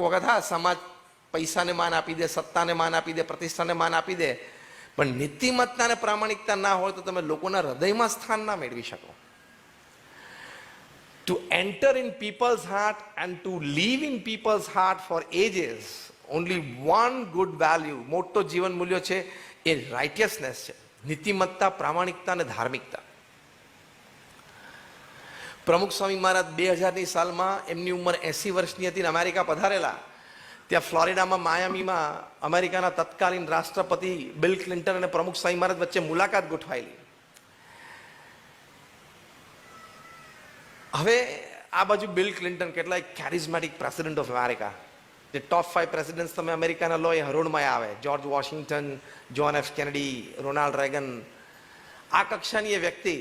વખત હા સમાજ પૈસાને માન આપી દે, સત્તાને માન આપી દે, પ્રતિષ્ઠાને માન આપી દે, પણ નીતિમત્તા અને પ્રામાણિકતા ના હોય તો તમે લોકોના હૃદયમાં સ્થાન ના મેળવી શકો. To enter in people's heart and to live in people's heart for ages, only one good value, મોટો જીવન મૂલ્ય છે એ રાઇટિયસનેસ છે, નીતિમત્તા, પ્રામાણિકતા અને ધાર્મિકતા. પ્રમુખ સ્વામી મહારાજ 2000ની સાલમાં એમની ઉંમર 80 વર્ષની હતી ને અમેરિકા પધારેલા. ત્યાં ફ્લોરિડામાં માયામીમાં અમેરિકાના તત્કાલીન રાષ્ટ્રપતિ બિલ ક્લિન્ટન અને પ્રમુખ સ્વામી મહારાજ વચ્ચે મુલાકાત ગોઠવાયેલી. હવે આ બાજુ બિલ ક્લિન્ટન કેટલાય કેરિઝમેટિક પ્રેસિડેન્ટ ઓફ અમેરિકા, જે ટોપ 5 પ્રેસિડેન્ટ્સ તમે અમેરિકાના લો એ હરોળમાં આવે, George Washington, John F Kennedy, Ronald Reagan, આ કક્ષાની એ વ્યક્તિ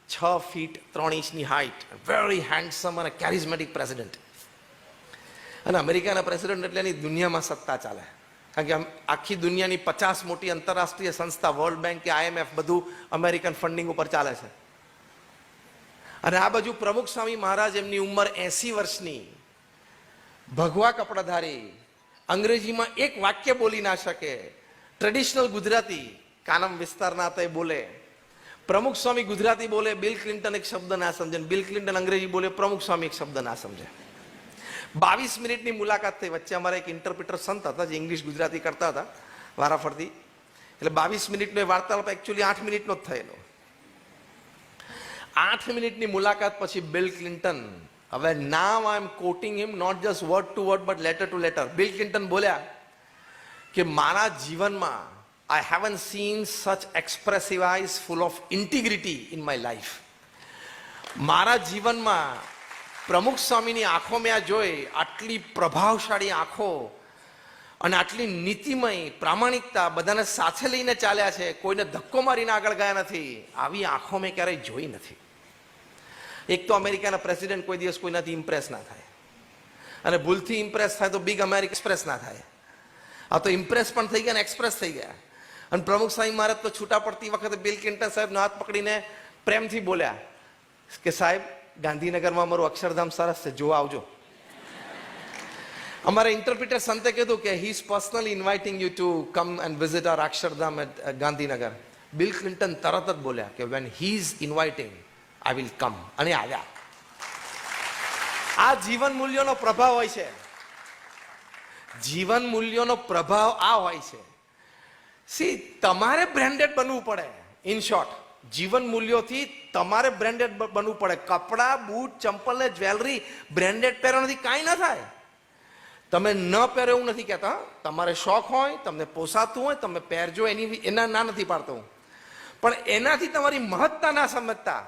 6 ફીટ 3 ઇંચની હાઇટ, વેરી હેન્ડસમ અને કેરિઝમેટિક પ્રેસિડેન્ટ. અને અમેરિકાના પ્રેસિડેન્ટ એટલે એની દુનિયામાં સત્તા ચાલે, કારણ કે આખી દુનિયાની 50 મોટી આંતરરાષ્ટ્રીય સંસ્થા, વર્લ્ડ બેંક કે IMF બધું અમેરિકન ફંડિંગ ઉપર ચાલે છે. અને આ બાજુ પ્રમુખ સ્વામી મહારાજ, એમની ઉંમર 80 વર્ષની, ભગવા કપડાધારી, અંગ્રેજીમાં એક વાક્ય બોલી ના શકે, ટ્રેડિશનલ ગુજરાતી કાનમ વિસ્તારના હતા એ બોલે. પ્રમુખ સ્વામી ગુજરાતી બોલે, બિલ ક્લિન્ટન એક શબ્દ ના સમજે, બિલ ક્લિન્ટન અંગ્રેજી બોલે, પ્રમુખ સ્વામી એક શબ્દ ના સમજે. 22 મિનિટની મુલાકાત થઈ. વચ્ચે અમારા એક ઇન્ટરપ્રિટર સંત હતા જે ઇંગ્લિશ ગુજરાતી કરતા હતા વારાફરતી, એટલે 22 મિનિટનો એ વાર્તાલાપ એકચ્યુઅલી 8 મિનિટનો જ થયેલો. 8 મિનિટની મુલાકાત પછી બિલ ક્લિન્ટન, હવે now I am quoting him, not just word to word but letter to letter, Bill Clinton બોલ્યા કે મારા જીવનમાં I haven't seen such expressive eyes full of integrity in my life. મારા જીવનમાં પ્રમુખ સ્વામીની આંખો મેં આ જોઈ, આટલી પ્રભાવશાળી આંખો અને આટલી નીતિમય, પ્રામાણિકતા, બધાને સાથે લઈને ચાલ્યા છે, કોઈને ધક્કો મારીને આગળ ગયા નથી, આવી આંખો મેં ક્યારેય જોઈ નથી. એક તો અમેરિકાના પ્રેસિડેન્ટ કોઈ દિવસ કોઈનાથી ઇમ્પ્રેસ ના થાય, અને ભૂલથી ઇમ્પ્રેસ થાય તો બિગ અમેરિકા એક્સપ્રેસ ના થાય. આ તો ઇમ્પ્રેસ પણ થઈ ગયા ને એક્સપ્રેસ થઈ ગયા. અને પ્રમુખ સ્વામી મહારાજ તો છૂટા પડતી વખતે બિલ ક્લિન્ટન સાહેબનો હાથ પકડીને પ્રેમથી બોલ્યા કે સાહેબ, ગાંધીનગરમાં અમારું અક્ષરધામ સરસ છે, જોવા આવજો. અમારા ઇન્ટરપ્રિટર સંતે કીધું કે he is personally inviting you to come and visit our Akshardham at Gandhinagar. Bill Clinton તરત જ બોલ્યા કે when he is inviting I will come, અને આવ્યા. આ જીવન મૂલ્યોનો પ્રભાવ હોય છે. જીવન મૂલ્યોનો પ્રભાવ આ હોય છે. સી, તમારે બ્રેન્ડેડ બનવું પડે. ઇન શોર્ટ, જીવન મૂલ્યોથી તમારે બ્રેન્ડેડ બનવું પડે. કપડા, બૂટ, ચંપલ ને જ્વેલરી બ્રેન્ડેડ પહેરવાથી કાંઈ ના થાય. તમે ન પહેરો એવું નથી કહેતા, તમારે શોખ હોય, તમને પોસાતું હોય, તમે પહેરજો, એના ના નથી પાડતો, પણ એનાથી તમારી મહત્તા ના સમજતા.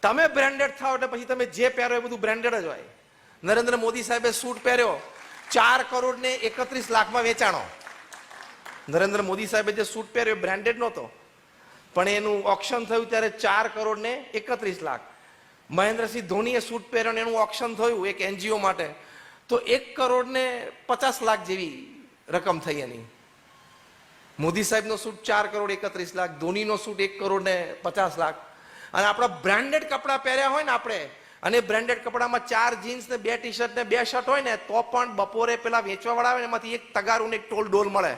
તમે બ્રેન્ડેડ થાવ એટલે પછી તમે જે પહેરો એ બધું બ્રેન્ડેડ જ હોય. નરેન્દ્ર મોદી સાહેબે સૂટ પહેર્યો, 4 કરોડ ને 31 લાખમાં વેચાણો. નરેન્દ્ર મોદી સાહેબે જે સૂટ પહેર્યો બ્રાન્ડેડ નહોતો, પણ એનું ઓક્શન થયું ત્યારે 4 કરોડ ને 31 લાખ. મહેન્દ્રસિંહ ધોનીએ સૂટ પહેર્યો ને એનું ઓક્શન થયું એક NGO માટે, તો 1 કરોડ ને 50 લાખ જેવી રકમ થઈ એની. મોદી સાહેબનો સૂટ 4 કરોડ 31 લાખ, ધોનીનો સૂટ 1 કરોડ ને 50 લાખ. અને આપણા બ્રાન્ડેડ કપડાં પહેર્યા હોય ને આપણે, અને બ્રાન્ડેડ કપડામાં 4 જીન્સ ને 2 ટી-શર્ટ ને 2 શર્ટ હોય ને, તો પણ બપોરે પેલા વેચવા વાળા આવે ને એમાંથી એક તગારું ને એક ટોલ ડોલ મળે.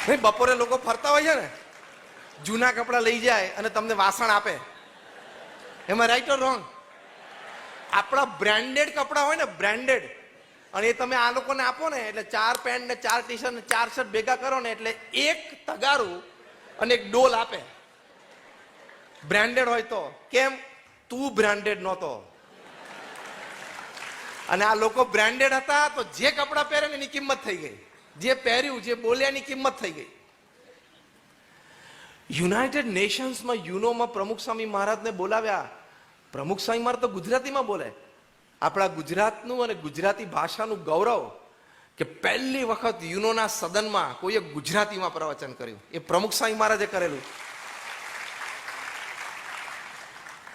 બપોરે લોકો ફરતા હોય છે ને, જૂના કપડા લઈ જાય અને તમને વાસણ આપે. એમાં રાઈટ ઓર રોંગ? આપણા બ્રાન્ડેડ કપડા હોય ને, બ્રાન્ડેડ, અને એ તમે આ લોકોને આપો ને, એટલે 4 પેન્ટ ને 4 ટી-શર્ટ ને 4 શર્ટ ભેગા કરો ને, એટલે એક તગારું અને એક ડોલ આપે. બ્રાન્ડેડ હોય તો. કેમ? તું બ્રાન્ડેડ નહોતો. અને આ લોકો બ્રાન્ડેડ હતા તો જે કપડા પહેરે ને એની કિંમત થઈ ગઈ, જે પહેર્યું, જે બોલ્યાની કિંમત થઈ ગઈ. યુનાઇટેડ નેશન્સમાં યુનોમાં પ્રમુખ સ્વામી મહારાજને બોલાવ્યા. પ્રમુખ સ્વામી મહારાજ તો ગુજરાતીમાં બોલે. આપણા ગુજરાતનું અને ગુજરાતી ભાષાનું ગૌરવ કે પહેલી વખત યુનોના સદનમાં કોઈએ ગુજરાતીમાં પ્રવચન કર્યું, એ પ્રમુખ સ્વામી મહારાજે કરેલું.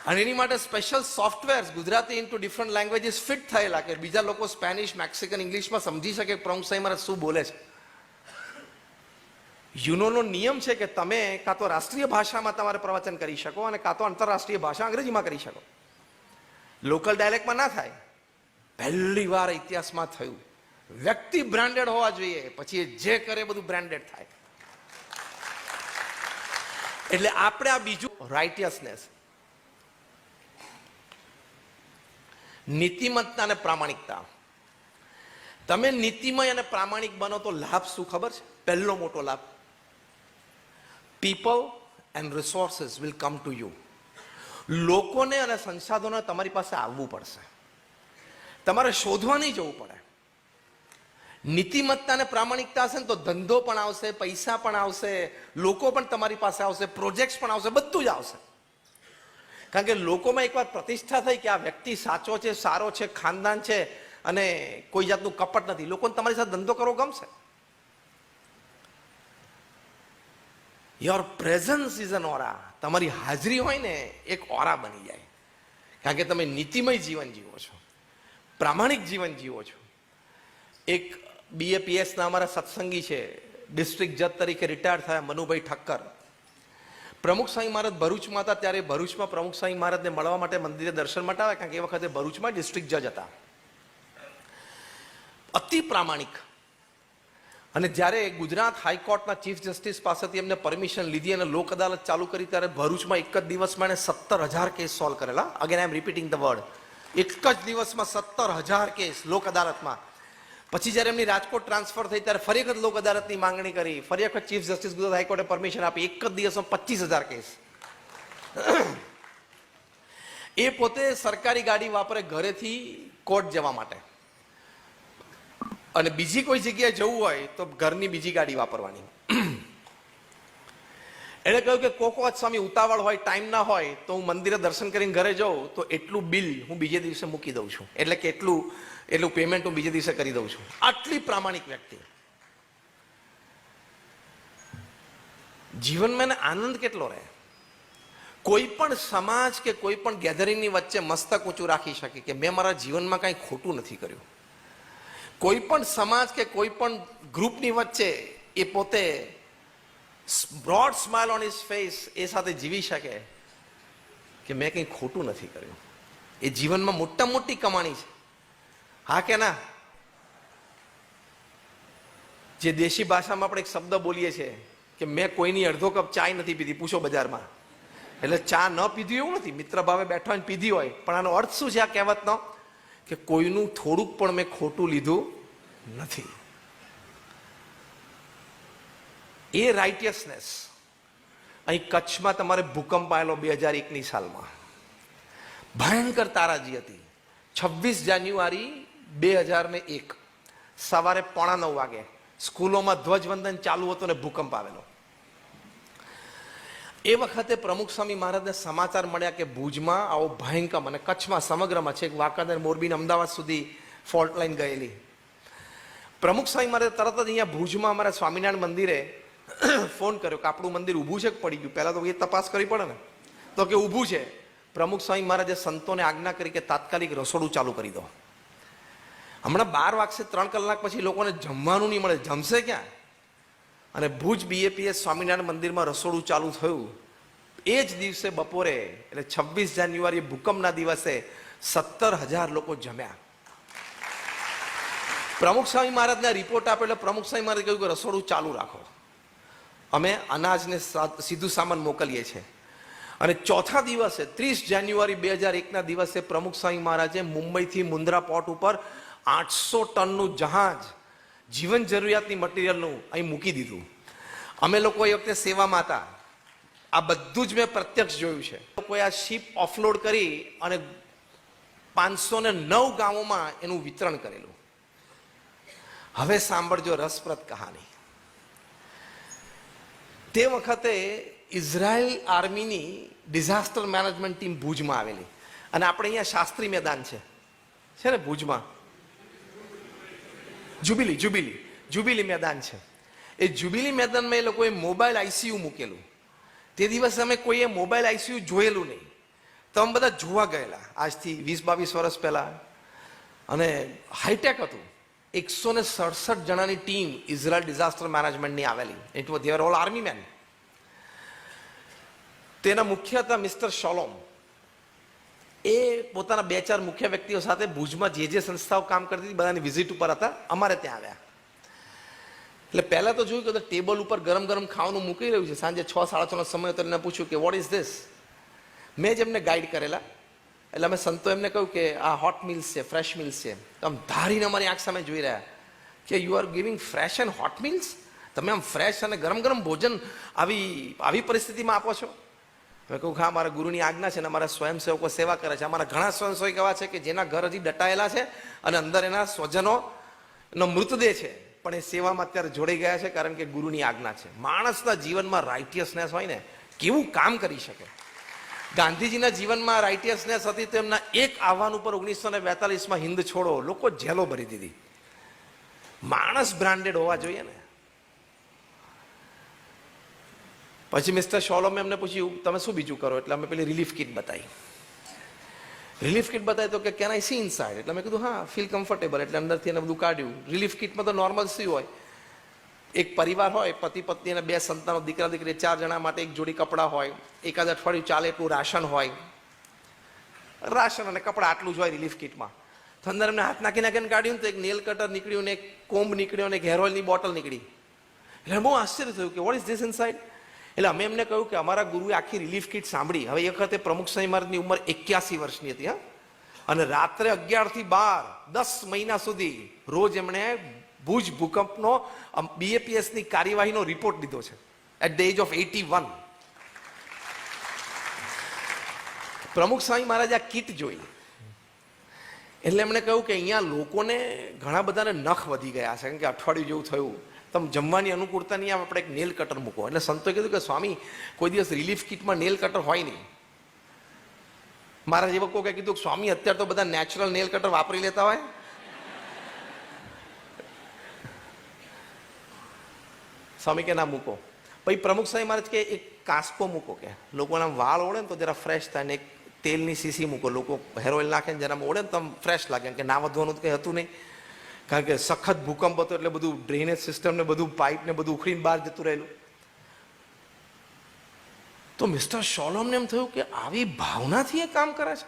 અને એની માટે special software Gujarati into different languages fit થયેલા કે બીજા લોકો સ્પેનિશ, મેક્સિકન, ઇંગ્લિશમાં સમજી શકે પ્રમુખ સ્વામી મહારાજ શું બોલે છે. યુનોનો નિયમ છે કે તમે કાં તો રાષ્ટ્રીય ભાષામાં તમારે પ્રવચન કરી શકો અને કાં તો આંતરરાષ્ટ્રીય ભાષા અંગ્રેજીમાં કરી શકો. લોકલ ડાયલેક્ટમાં ના થાય, પહેલી વાર ઇતિહાસમાં થયું. વ્યક્તિ બ્રાન્ડેડ હોવા જોઈએ, પછી એ જે કરે બધું બ્રાન્ડેડ થાય. એટલે આપણે આ બીજું રાઇટિયસનેસ, નીતિમત્તા અને પ્રામાણિકતા. તમે નીતિમય અને પ્રામાણિક બનો તો લાભ શું ખબર છે? પહેલો મોટો લાભ, people and resources will come to you. લોકોને અને સંસાધનો તમારી પાસે આવવું પડશે, તમારે શોધવા નહીં જવું પડે. નીતિમત્તા અને પ્રામાણિકતા હશે ને તો ધંધો પણ આવશે, પૈસા પણ આવશે, લોકો પણ તમારી પાસે આવશે, પ્રોજેક્ટ પણ આવશે, બધું જ આવશે. કારણ કે લોકોમાં એકવાર પ્રતિષ્ઠા થઈ કે આ વ્યક્તિ સાચો છે, સારો છે, ખાનદાન છે અને કોઈ જાતનું કપટ નથી, લોકોને તમારી સાથે ધંધો કરવો ગમશે. યોર પ્રેઝન્સ ઇઝ એન ઓરા. તમારી હાજરી હોય ને એક ઓરા બની જાય, કારણ કે તમે નીતિમય જીવન જીવો છો, પ્રામાણિક જીવન જીવો છો. એક BAPSના અમારા સત્સંગી છે, ડિસ્ટ્રિક્ટ જજ તરીકે રિટાયર થયા, મનુભાઈ ઠક્કર. પ્રમુખ સ્વામી મહારાજ ભરૂચમાં હતા ત્યારે ભરૂચમાં પ્રમુખ સ્વામી મહારાજને મળવા માટે મંદિરે દર્શન માટે આવ્યા, કારણ કે એ વખતે ભરૂચમાં ડિસ્ટ્રિક્ટ જજ હતા. અતિ પ્રામાણિક. અને જ્યારે ગુજરાત હાઈકોર્ટના ચીફ જસ્ટિસ પાસેથી એમને પરમિશન લીધી અને લોક અદાલત ચાલુ કરી ત્યારે ભરૂચમાં એક જ દિવસમાં એને 17,000 કેસ સોલ્વ કરેલા. Again I am repeating the word, એક જ દિવસમાં 17,000 કેસ લોક અદાલતમાં. પછી જ્યારે એમની રાજકોટ ટ્રાન્સફર થઈ ત્યારે ફરી વખત લોક અદાલતની માંગણી કરી, ફરી વખત ચીફ જસ્ટિસ ગુજરાત હાઈકોર્ટે પરમિશન આપી, એક જ દિવસમાં 25,000 કેસ. એ પોતે સરકારી ગાડી વાપરે ઘરેથી કોર્ટ જવા માટે, અને બીજી કોઈ જગ્યાએ જવું હોય તો ઘરની બીજી ગાડી વાપરવાની. એને કહ્યું કે કોકવાત સ્વામી ઉતાવળ હોય, ટાઈમ ના હોય તો હું મંદિરે દર્શન કરીને ઘરે જાઉં તો એટલું બિલ હું બીજે દિવસે મૂકી દઉં છું, એટલે કે એટલું પેમેન્ટ હું બીજે દિવસે કરી દઉં છું. આટલી પ્રામાણિક વ્યક્તિ. જીવનમાં આનંદ કેટલો રહે. કોઈ પણ સમાજ કે કોઈ પણ ગેધરિંગની વચ્ચે મસ્તક ઊંચું રાખી શકે કે મેં મારા જીવનમાં કાંઈ ખોટું નથી કર્યું. કોઈ પણ સમાજ કે કોઈ પણ ગ્રુપની વચ્ચે એ પોતે broad smile on his face એ સાથે જીવી શકે કે મેં કંઈ ખોટું નથી કર્યું. એ જીવનમાં મોટા મોટી કમાણી છે. હા કે ના? જે દેશી ભાષામાં આપણે એક શબ્દ બોલીએ છીએ કે મેં કોઈની અડધો કપ ચાય નથી પીધી, પૂછો બજારમાં. એટલે ચા ન પીધી એવું નથી, મિત્ર ભાવે બેઠો હોય પીધી હોય, પણ આનો અર્થ શું છે આ કહેવતનો? કે કોઈનું થોડુંક પણ મેં ખોટું લીધું નથી. એ રાઇટિયસનેસ. અહીં કચ્છમાં તમારે ભૂકંપ આવેલો 2001ની સાલમાં, ભયંકર તારાજી હતી. 26 જાન્યુઆરી 2001 સવારે 8:45 વાગે સ્કૂલોમાં ધ્વજવંદન ચાલુ હતું અને ભૂકંપ આવેલો. એ વખતે પ્રમુખ સ્વામી મહારાજને સમાચાર મળ્યા કે ભુજમાં આવો ભયંકર, અને કચ્છમાં સમગ્રમાં છે, વાંકાનેર, મોરબી, અમદાવાદ સુધી ફોલ્ટ લાઈન ગયેલી. પ્રમુખ સ્વામી મહારાજ તરત જ અહીંયા ભુજમાં અમારા સ્વામિનારાયણ મંદિરે ફોન કર્યો કે આપણું મંદિર ઊભું છે કે પડી ગયું. પહેલા તો એ તપાસ કરવી પડે ને. તો કે ઊભું છે. પ્રમુખ સ્વામી મહારાજે સંતોને આજ્ઞા કરી કે તાત્કાલિક રસોડું ચાલુ કરી દો. હમણાં 12 વાગશે, 3 કલાક પછી લોકોને જમવાનું નહીં મળે, જમશે ક્યાં? અને ભુજ BAPS સ્વામિનારાયણ મંદિરમાં રસોડું ચાલુ થયું. એ જ દિવસે બપોરે, એટલે 26 જાન્યુઆરી ભૂકંપના દિવસે 17,000 લોકો જમ્યા. પ્રમુખ સ્વામી મહારાજને રિપોર્ટ આપ્યો એટલે પ્રમુખ સ્વામી મહારાજે કહ્યું કે રસોડું ચાલુ રાખો, અમે અનાજને સીધું સામાન મોકલીએ છીએ. અને ચોથા દિવસે 30 જાન્યુઆરી 2001ના દિવસે પ્રમુખ સ્વામી મહારાજે મુંબઈથી મુન્દ્રા પોર્ટ ઉપર 800 ટનનું જહાજ જીવન જરૂરિયાતની મટીરિયલનું અહીં મૂકી દીધું. અમે લોકો એ વખતે સેવામાં હતા. આ બધું જ મેં પ્રત્યક્ષ જોયું છે. લોકોએ આ શિપ ઓફલોડ કરી અને 509 ગામોમાં એનું વિતરણ કરેલું. હવે સાંભળજો રસપ્રદ કહાની. તે વખતે ઇઝરાયલ આર્મીની ડિઝાસ્ટર મેનેજમેન્ટ ટીમ ભુજમાં આવેલી, અને આપણે અહીંયા શાસ્ત્રી મેદાન છે ને ભુજમાં, જુબિલી મેદાન છે. એ જુબિલી મેદાનમાં એ લોકોએ મોબાઈલ ICU મૂકેલું. તે દિવસે અમે કોઈએ મોબાઈલ ICU જોયેલું નહીં, તો અમે બધા જોવા ગયેલા આજથી 20-22 વર્ષ પહેલા. અને હાઈટેક હતું. 167 જણાની ટીમ ઇઝરાયલ ડિઝાસ્ટર મેનેજમેન્ટની આવેલી. It was there all army main. તેના મુખ્ય હતા મિસ્ટર શોલોમ. એ પોતાના 2-4 મુખ્ય વ્યક્તિઓ સાથે ભુજમાં જે સંસ્થાઓ કામ કરતી હતી બધાની વિઝિટ ઉપર હતા, અમારે ત્યાં આવ્યા. એટલે પહેલા તો જોયું કે ટેબલ ઉપર ગરમ ગરમ ખાવાનું મૂકી રહ્યું છે. સાંજે 6-6:30 સમય હતો. એને પૂછ્યું કે વોટ ઇઝ ધીસ. મેં જ એમને ગાઈડ કરેલા. એટલે અમે સંતો એમને કહ્યું કે આ હોટ મિલ્સ છે, ફ્રેશ મિલ્સ છે. તો આમ ધારીને અમારી આંખ સામે જોઈ રહ્યા કે you are giving fresh and hot meals. તમે આમ ફ્રેશ અને ગરમ ગરમ ભોજન આવી પરિસ્થિતિમાં આપો છો. મેં કહું હા, મારા ગુરુની આજ્ઞા છે ને અમારા સ્વયંસેવકો સેવા કરે છે. અમારા ઘણા સ્વયંસેવક એવા છે કે જેના ઘર હજી દટાયેલા છે અને અંદર એના સ્વજનોનો મૃતદેહ છે, પણ એ સેવામાં અત્યારે જોડાઈ ગયા છે, કારણ કે ગુરુની આજ્ઞા છે. માણસના જીવનમાં રાઇટિયસનેસ હોય ને, કેવું કામ કરી શકે. ગાંધીજીના જીવનમાં રાઇટિયસનેસ હતી તો એમના એક આહવાન ઉપર 1942માં હિન્દ છોડો લોકો જેલો ભરી દીધી. માણસ બ્રાન્ડેડ હોવા જોઈએ ને. પછી મિસ્ટર શોલોમે એમને પૂછ્યું તમે શું બીજું કરો. એટલે અમે પેલી રિલીફ કિટ બતાવી. રિલીફ કિટ બતાવી તો કે કેન આઈ સી ઇનસાઇડ. એટલે મેં કીધું હા, ફીલ કમ્ફર્ટેબલ. એટલે અંદરથી એને બધું કાઢ્યું. રિલીફ કિટમાં તો નોર્મલ શું હોય, એક પરિવાર હોય, પતિ પત્ની અને 2 સંતાનો, દીકરા દીકરી 4 જણા માટે એક જોડી કપડાં હોય, એકાદ અઠવાડિયું ચાલે એટલું રાશન હોય. રાશન અને કપડાં આટલું જ હોય રિલીફ કિટમાં. તો અંદર એમને હાથ નાખી નાખીને કાઢ્યું તો એક નેલ કટર નીકળ્યું, ને એક કોમ્બ નીકળ્યો, ને એક હેર ઓઇલની બોટલ નીકળી. એટલે બહુ આશ્ચર્ય થયું કે વોટ ઇઝ ધીસ ઇનસાઇડ. એટલે અમે એમને કહ્યું કે અમારા ગુરુએ આખી રિલીફ કિટ સાંભળી. હવે એ વખતે પ્રમુખ સ્વામી મહારાજની ઉંમર 81 વર્ષની હતી. હા, અને રાત્રે 11 થી 12 10 મહિના સુધી રોજ એમણે ભુજ ભૂકંપનો BAPSની કાર્યવાહીનો રિપોર્ટ લીધો છે એટ ધ એજ ઓફ 81. પ્રમુખ સ્વામી મહારાજે આ કિટ જોઈ એટલે એમણે કહ્યું કે અહીંયા લોકોને ઘણા બધાને નખ વધી ગયા છે, કારણ કે અઠવાડિયું જેવું થયું, તમે જમવાની અનુકૂળતા નહીં આવે, આપણે એક નેલ કટર મૂકો. એટલે સંતોએ કીધું કે સ્વામી કોઈ દિવસ રિલીફ કિટમાં નેલ કટર હોય નહીં. મારા જેવા કોઈ કીધું સ્વામી અત્યારે તો બધા નેચરલ નેલ કટર વાપરી લેતા હોય. સ્વામી કે ના મૂકો. પછી પ્રમુખ સ્વામી મહારાજ કે એક કાસ્કો મૂકો, કે લોકોના વાળ ઓળે ને તો જરા ફ્રેશ થાય, ને એક તેલની શીશી મૂકો. લોકો હેર ઓઇલ નાખે ને જરા ઓળે ને તો ફ્રેશ લાગે, કે ના વધવાનું કંઈ હતું નહીં, કારણ કે સખત ભૂકંપ હતો એટલે બધું ડ્રેનેજ સિસ્ટમ ને બધું પાઇપ ને બધું ઉખડીને બહાર જતું રહેલું. તો મિસ્ટર શોલોમને એમ થયું કે આવી ભાવનાથી એ કામ કરે છે.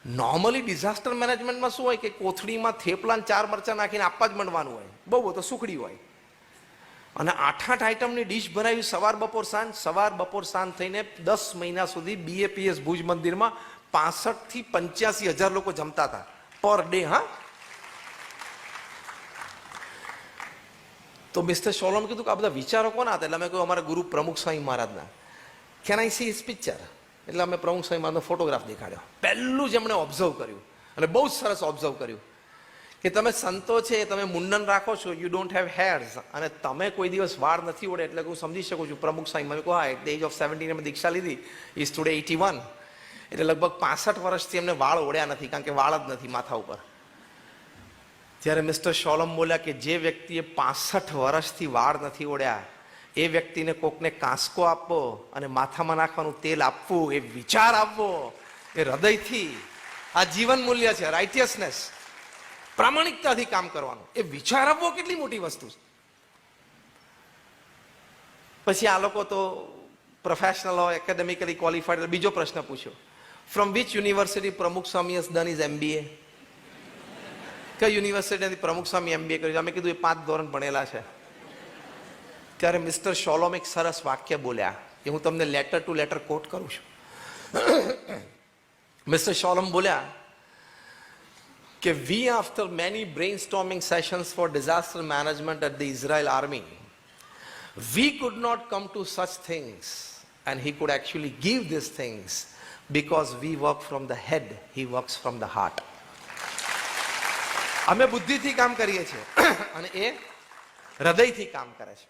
નોર્મલી ડિઝાસ્ટર મેનેજમેન્ટમાં શું હોય કે કોથળીમાં થેપલા 4 મરચાં નાખીને આપવા જ માંડવાનું હોય, બહુ તો સુખડી હોય. અને 8-8 આઈટમની ડીશ ભરાવી, સવાર બપોર સાંજ થઈને 10 મહિના સુધી BAPS ભુજ મંદિરમાં 65 થી 85 હજાર લોકો જમતા હતા પર ડે. હા, તો મિસ્ટર શોલોમ કીધું કે આ બધા વિચારો કોના હતા. એટલે અમે કહ્યું અમારા ગુરુ પ્રમુખ સ્વામી મહારાજના. Can I see his picture. એટલે અમે પ્રમુખ સ્વામી મહારાજનો ફોટોગ્રાફ દેખાડ્યો. પહેલું જ એમણે ઓબ્ઝર્વ કર્યું, અને બહુ સરસ ઓબ્ઝર્વ કર્યું કે તમે સંતો છે, તમે મુંડન રાખો છો, યુ ડોન્ટ હેવ હેર્સ, અને તમે કોઈ દિવસ વાળ નથી ઓળે. એટલે હું સમજી શકું છું પ્રમુખ સ્વામી. મેં કહું હા, એટ ધ એજ ઓફ 17 અમે દીક્ષા લીધી, ઇઝ ટુડે 81. એટલે લગભગ 65 વર્ષથી એમને વાળ ઓળ્યા નથી, કારણ કે વાળ જ નથી માથા ઉપર. ત્યારે મિસ્ટર શોલમ બોલ્યા કે જે વ્યક્તિએ 65 વર્ષથી વાળ નથી ઓળ્યા એ વ્યક્તિને કોકને કાંસકો આપવો અને માથામાં નાખવાનું તેલ આપવું, એ વિચાર આપવો, એ હૃદયથી, આ જીવન મૂલ્ય છે, રાઇટિયસનેસ, પ્રામાણિકતાથી કામ કરવાનું, એ વિચાર આપવો કેટલી મોટી વસ્તુ છે. પછી આ લોકો તો પ્રોફેશનલ હોય, એકેડેમિકલી ક્વોલિફાઈડ. બીજો પ્રશ્ન પૂછ્યો, ફ્રોમ વિચ યુનિવર્સિટી પ્રમુખ સ્વામી has done his MBA. કઈ યુનિવર્સિટીથી પ્રમુખ સ્વામી MBA કર્યું. અમે કીધું એ 5 ધોરણ ભણેલા છે. ત્યારે મિસ્ટર શોલોમ એક સરસ વાક્ય બોલ્યા કે હું તમને લેટર ટુ લેટર કોટ કરું છું. મિસ્ટર શોલોમ બોલ્યા કે we after many brainstorming sessions for disaster management at the Israel army, we could not come to such things and he could actually give these things because we work from the head, he works from the heart. અમે બુદ્ધિથી કામ કરીએ છીએ અને એ હૃદયથી કામ કરે છે.